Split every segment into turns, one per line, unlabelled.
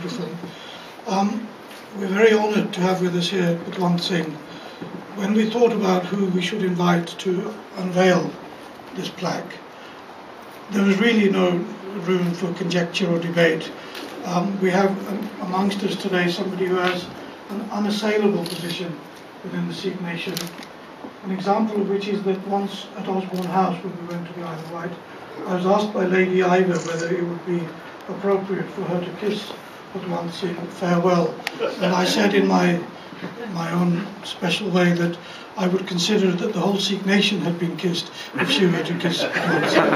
microphone. We're very honoured to have with us here Patwant Singh. When we thought about who we should invite to unveil this plaque, there was really no room for conjecture or debate. We have amongst us today somebody who has an unassailable position within the Sikh nation. An example of which is that once at Osborne House, when we went to the Isle of Wight, I was asked by Lady Ivor whether it would be appropriate for her to kiss Patwant Singh farewell. And I said in my own special way that I would consider that the whole Sikh nation had been kissed if she were to kiss Patwant Singh.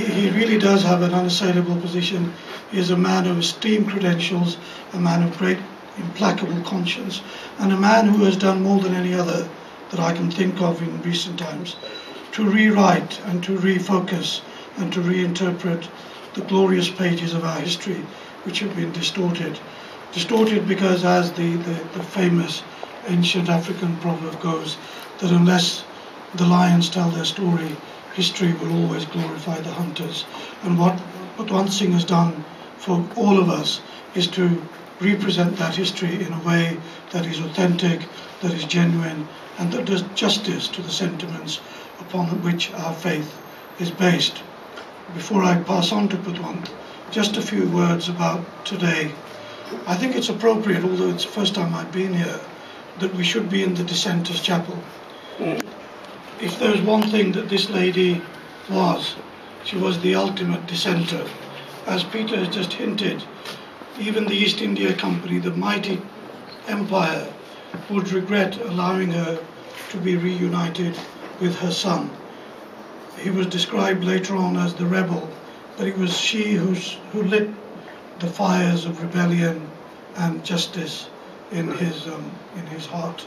He really does have an unassailable position. He is a man of esteemed credentials, a man of great implacable conscience, and a man who has done more than any other that I can think of in recent times to rewrite and to refocus and to reinterpret the glorious pages of our history which have been distorted. Distorted because, as the famous ancient African proverb goes, that unless the lions tell their story, history will always glorify the hunters. And what Patwant Singh has done for all of us is to represent that history in a way that is authentic, that is genuine, and that does justice to the sentiments upon which our faith is based. Before I pass on to Patwant, just a few words about today. I think it's appropriate, although it's the first time I've been here, that we should be in the Dissenters' Chapel. If there's one thing that this lady was, she was the ultimate dissenter. As Peter has just hinted, even the East India Company, the mighty empire, would regret allowing her to be reunited with her son. He was described later on as the rebel, but it was she who lit the fires of rebellion and justice in his heart.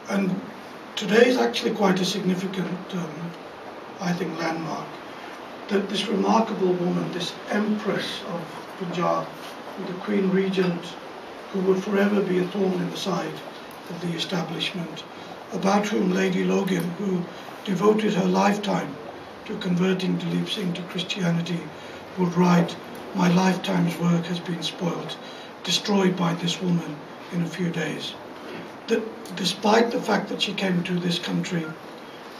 And today is actually quite a significant, I think, landmark. That this remarkable woman, this Empress of Punjab, the Queen Regent, who would forever be a thorn in the side of the establishment, about whom Lady Logan, who devoted her lifetime to converting Dalip Singh to Christianity, would write, "My lifetime's work has been spoilt, destroyed by this woman in a few days." That despite the fact that she came to this country,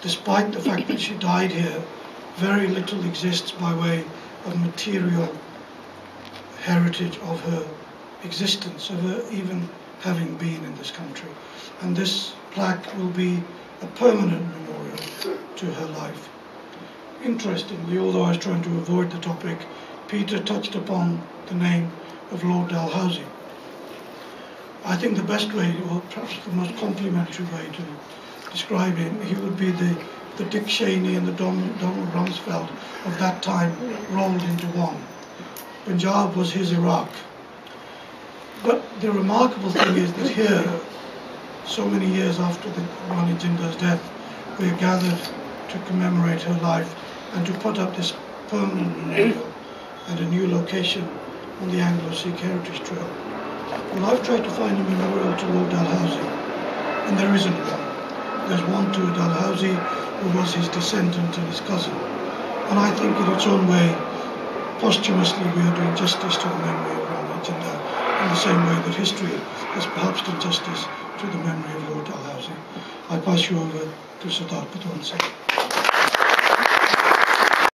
despite the fact that she died here, very little exists by way of material heritage of her existence, of her even having been in this country. And this plaque will be a permanent memorial to her life. Interestingly, although I was trying to avoid the topic, Peter touched upon the name of Lord Dalhousie. I think the best way, or perhaps the most complimentary way to describe him, he would be the Dick Cheney and the Donald Rumsfeld of that time rolled into one. Punjab was his Iraq. But the remarkable thing is that here, so many years after the Maharani Jinda's death, we are gathered to commemorate her life and to put up this permanent memorial and a new location on the Anglo-Sikh Heritage Trail. Well, I've tried to find a memorial to Lord Dalhousie, and there isn't one. There's one to Dalhousie, who was his descendant and his cousin. And I think in its own way, posthumously, we are doing justice to the memory of Maharani Jinda, in the same way that history has perhaps done justice to the memory of Lord Dalhousie. I pass you over to Sardar Patwant Singh.